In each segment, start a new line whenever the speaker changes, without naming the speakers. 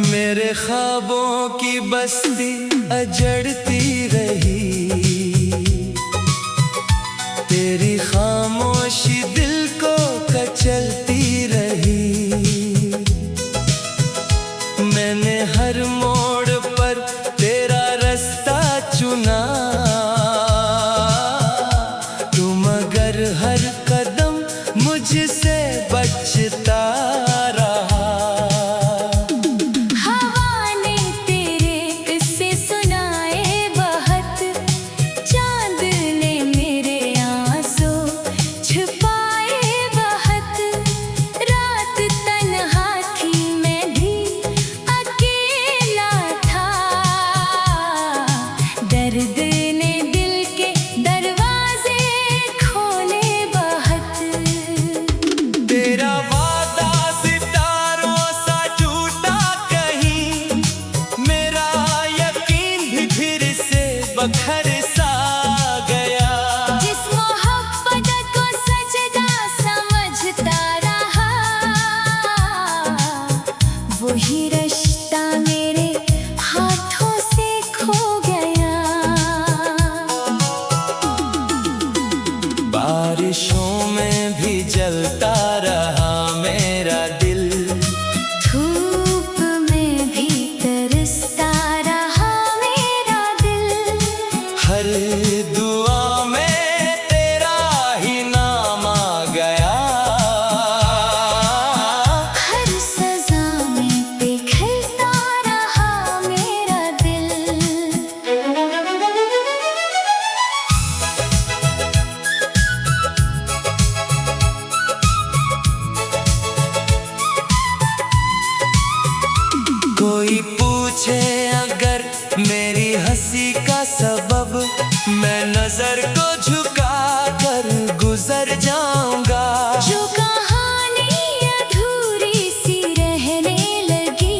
मेरे ख्वाबों की बस्ती अजड़ती रही, तेरी खामोशी दिल को कचलती रही। मैंने हर मोड़ पर तेरा रास्ता चुना, तू मगर हर कदम मुझसे बचता रहा। बखर सा गया,
जिस मोहब्बत को सजदा समझता रहा, वही रिश्ता मेरे हाथों से खो गया।
बारिशों में भी जलता रहा मेरा दिल,
धूप में भी तरसता रहा मेरा दिल।
हर दुआ में तेरा ही नाम आ गया,
हर सजा में पिघलता रहा मेरा दिल। कोई पूछे अगर मेरी हंसी का सबब, मैं नजर को झुका कर गुजर जाऊंगा। जो कहानी अधूरी सी रहने लगी,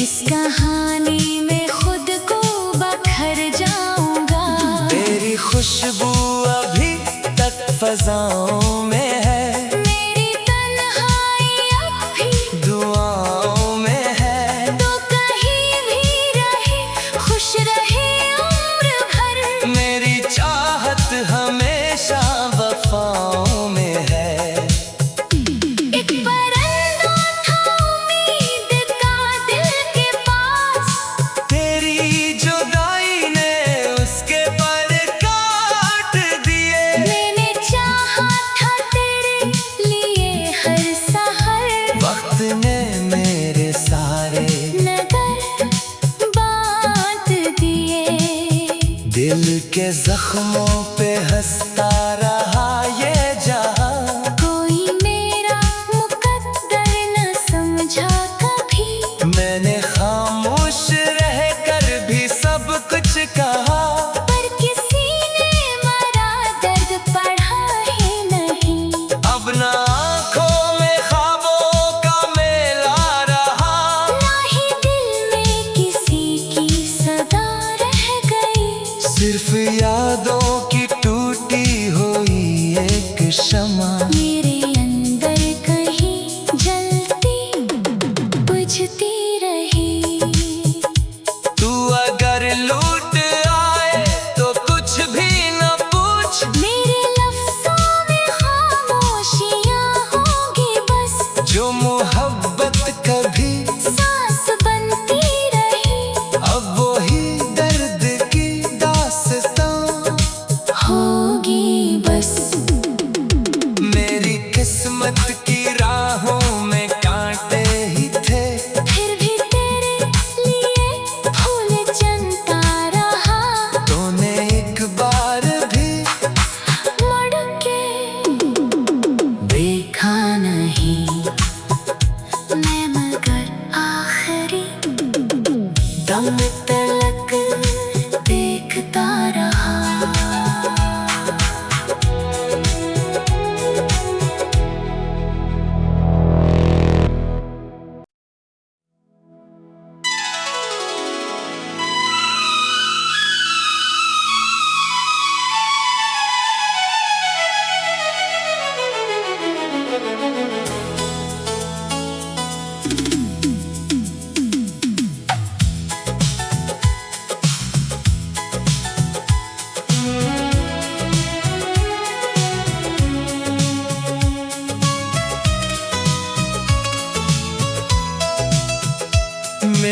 इस कहानी में खुद को बखर जाऊंगा।
तेरी खुशबू अभी तक फजाओं में है,
मेरी तन्हाई अब भी
दुआओं में है।
तो कहीं भी रहे, खुश रहे उम्र भर।
मेरी चाहत हमेशा वफाओं में है।
एक परिंदा था उम्मीद का दिल के पास,
तेरी जुदाई ने उसके पर काट दिए।
मैंने चाहा था तेरे लिए हर सहर,
वक्त ने मेरे सारे
नगर बांट दिए।
दिल के जख्मों पे हंसता रहा ये जहां,
कोई मेरा मुकद्दर न समझा कभी।
मैंने खामोश रह कर भी सब कुछ कहा,
पर किसी ने मरा दर्द पढ़ा ही नहीं।
अब ना आँखों में ख्वाबों का मेला रहा,
ना ही दिल में किसी की सदा रह गई।
सिर्फ यादों की टूटी हुई एक शमा।
मेरे अंदर कहीं जलती बुझती रही।
तू अगर लूट आए तो कुछ भी न पूछ,
मेरे लफ्ज़ों में खामोशियाँ होंगी बस।
जो मोहब्बत कभी
सांस बनती रही,
अब वही दर्द की दास्तां
होगी बस।
मेरी किस्मत की राहों में कांटे ही थे,
फिर भी तेरे लिए फूल जनता रहा।
तूने एक बार भी
मुड़ के देखा नहीं, मैं मगर आखिरी दम तलक देखता रहा।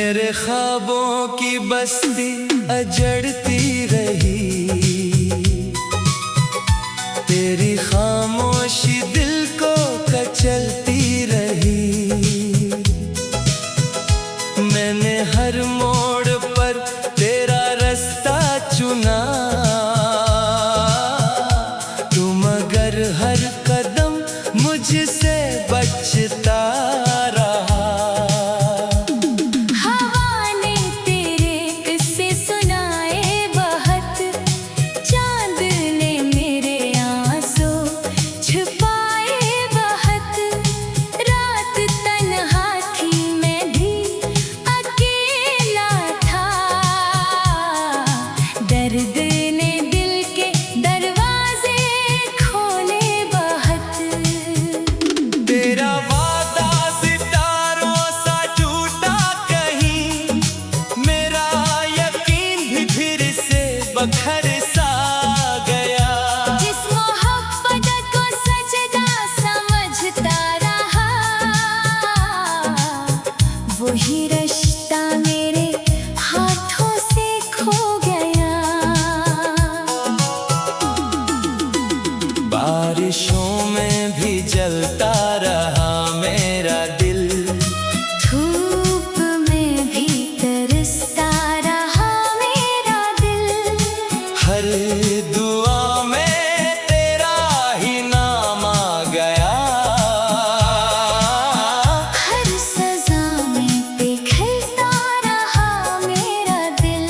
मेरे ख्वाबों की बस्ती अजड़ती रही, तेरी खामोशी दिल को कचलती रही। मैंने हर मोड़ पर तेरा रास्ता चुना, तू मगर हर कदम मुझसे बचता रहा।
हवा ने तेरे किस्से सुनाए बहुत, चांद ने मेरे आंसू छुपाए बहुत। रात तन्हा थी मैं भी अकेला था, दर्द ने दिल के दरवाजे खोले बहुत।
तेरा वादा सितारों सा टूटा कहीं, मेरा यकीन भी फिर से बखर सा गया।
जिस मोहब्बत को सजदा समझता रहा, वही रिश्ता मेरे हाथों से खो गया।
बारिशों में भी जलता रहा मेरा दिल,
धूप में भी तरसता रहा मेरा दिल।
हर दुआ में तेरा ही नाम आ गया।
हर सजा में पिघलता रहा मेरा दिल।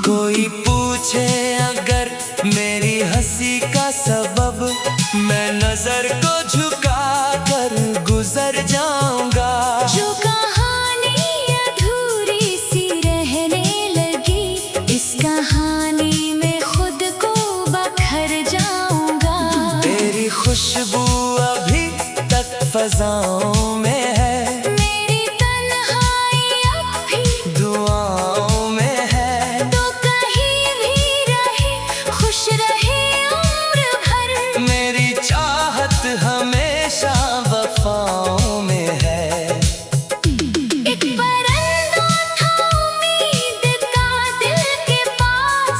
कोई पूछे अगर मेरी हंसी का सबब, मैं नजर को झुका कर गुजर जाऊंगा।
जो कहानी अधूरी सी रहने लगी, इस कहानी में खुद को बखर जाऊंगा।
तेरी खुशबू अभी तक फजाओं में है,
मेरी तन्हाई अब भी
दुआओं में है।
तो कहीं भी रहे, खुश रहे उम्र भर।
मेरी चाहत हमेशा वफाओं में है।
एक परिंदा था उम्मीद का दिल के पास,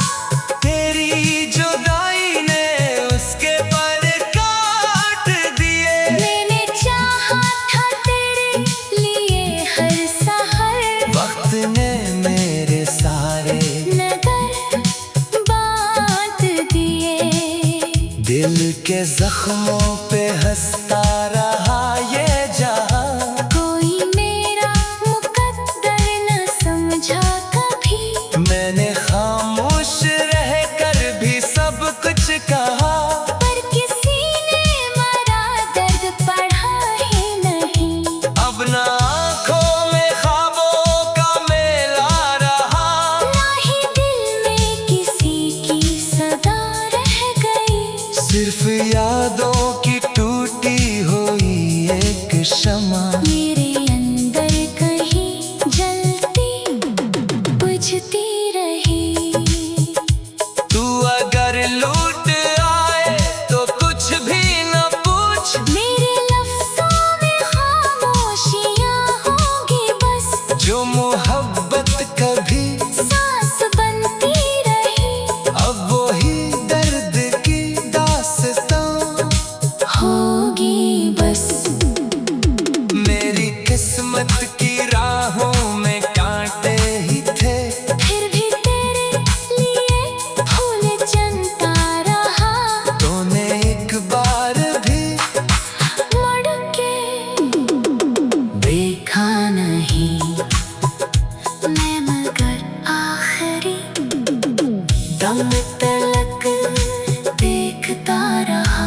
तेरी जुदाई ने उसके पर काट दिए।
मैंने चाहा था तेरे लिए हर सहर।
वक्त ने मेरे सारे
नगर बांट दिए,
दिल के जख्मों पे हंसता रहा ये जहां।
कोई मेरा मुकद्दर न समझा कभी।
मैंने खामोश रह कर भी सब कुछ कहा,
पर किसी ने मरा दर्द पढ़ा ही नहीं।
अब ना आँखों में ख्वाबों का मेला रहा,
ना ही दिल में किसी की सदा रह गई।
सिर्फ यादों की टूटी हुई एक शमा।
मेरे अंदर कहीं जलती बुझती रही।
तू अगर लूट आए तो कुछ भी न पूछ,
मेरे लफ्ज़ों में खामोशियाँ होंगी बस।
जो मोहब्बत कभी
सांस बनती रही,
अब वही दर्द की दास्तां
होगी बस।
मेरी किस्मत की राहों में कांटे ही थे,
फिर भी तेरे लिए फूल जनता रहा।
तूने एक बार भी
मुड़ के देखा नहीं, मैं मगर आखिरी दम तलक देखता रहा।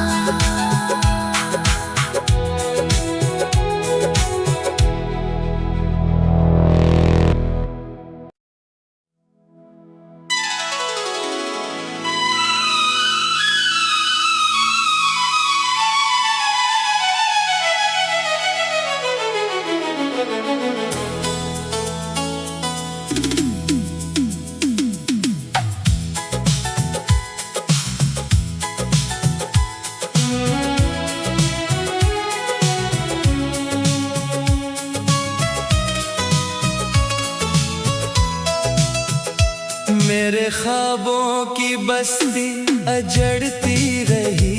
मेरे ख्वाबों की बस्ती अजड़ती रही,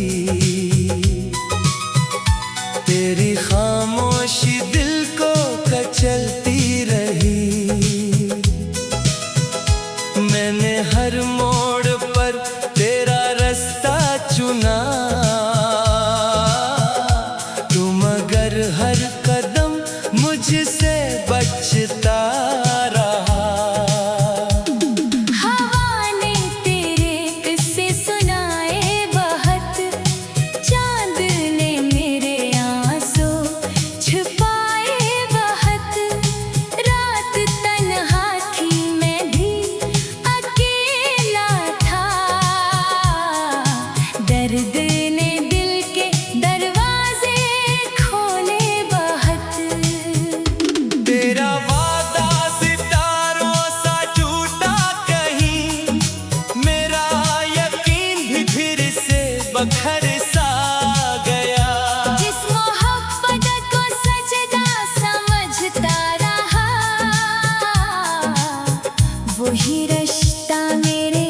तेरी खामोशी दिल को कचलती रही। मैंने हर मोड़ पर तेरा रास्ता चुना, तू मगर हर कदम मुझसे बचता रहा।
हवा ने तेरे किस्से सुनाए बहुत, चांद ने मेरे आंसू छुपाए बहुत। रात तन्हा थी मैं भी अकेला था, दर्द ने दिल के दरवाजे खोले बहुत।
तेरा वादा सितारों सा टूटा कहीं, मेरा यकीन भी फिर से बखर सा गया।
जिस मोहब्बत को सजदा समझता रहा, वही रिश्ता मेरे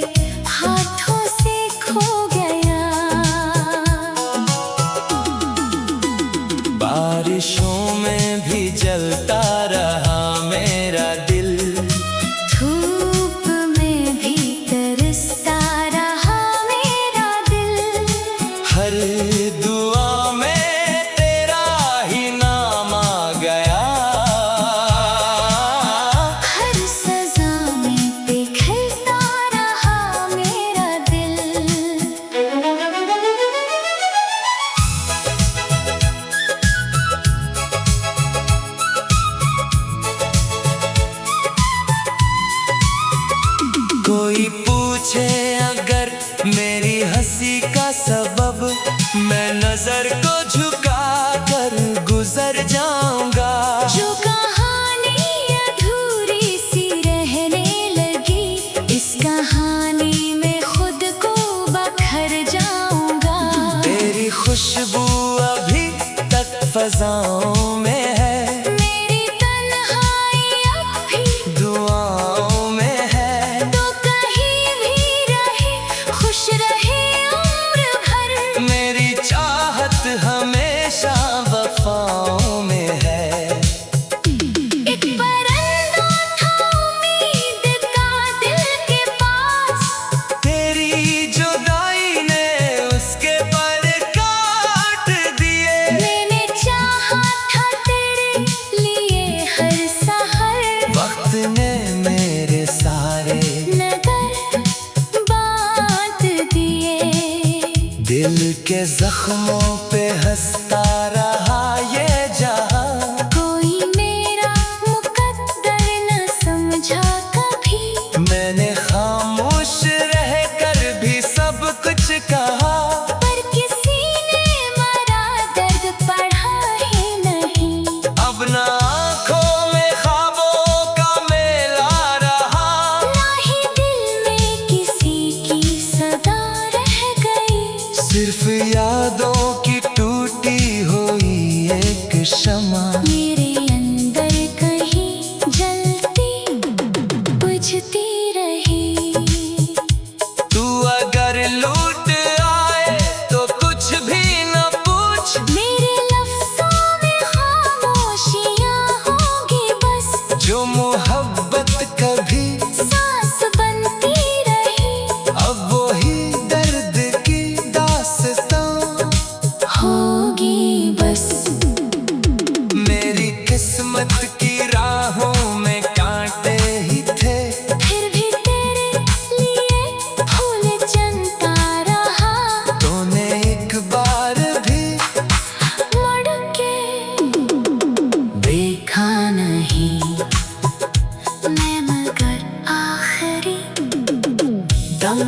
हाथों से खो गया।
बारिशों में भी जलता रहा मेरा दिल,
धूप में भी तरसता रहा मेरा दिल।
हर दुआ में तेरा ही नाम आ गया।
हर सजा में पिघलता रहा मेरा दिल।
कोई पूछे अगर मेरी हंसी का सबब, मैं नजर को झुका कर गुजर जाऊंगा।
जो कहानी अधूरी सी रहने लगी, इस कहानी में खुद को बखर जाऊंगा।
तेरी खुशबू अभी तक फजाओं में है,
मेरी तन्हाई अब भी
दुआओं में है।
तो कहीं भी रहे, खुश रहे उम्र भर।
मेरी चाहत हमेशा वफाओं में है।
एक परिंदा था उम्मीद का दिल के पास,
तेरी जुदाई ने उसके पर काट दिए।
मैंने चाहा था तेरे लिए हर सहर,
वक्त ने मेरे सारे
नगर बांट दिए।
दिल के जख्मों पे हंसता रहा ये जहां,
कोई मेरा मुकद्दर न समझा कभी।
मैंने खामोश रह कर भी सब कुछ कहा।
पर किसी ने मरा दर्द पढ़ा ही नहीं।
अब ना आँखों में ख्वाबों का मेला रहा,
ना ही दिल में किसी की सदा रह गई।
सिर्फ यादों की टूटी हुई एक शमा।
मेरे अंदर कहीं जलती बुझती रही।
तू अगर लूट आए तो कुछ भी न पूछ,
मेरे लफ्ज़ों में खामोशियाँ होंगी बस।
जो मोहब्बत कभी
सांस बनती रही,
अब वही दर्द की दास्तां
होगी बस।
मेरी किस्मत की राहों में कांटे ही थे,
फिर भी तेरे लिए फूल जनता रहा।
तूने एक बार भी
मुड़ के देखा नहीं, मैं मगर आखिरी दम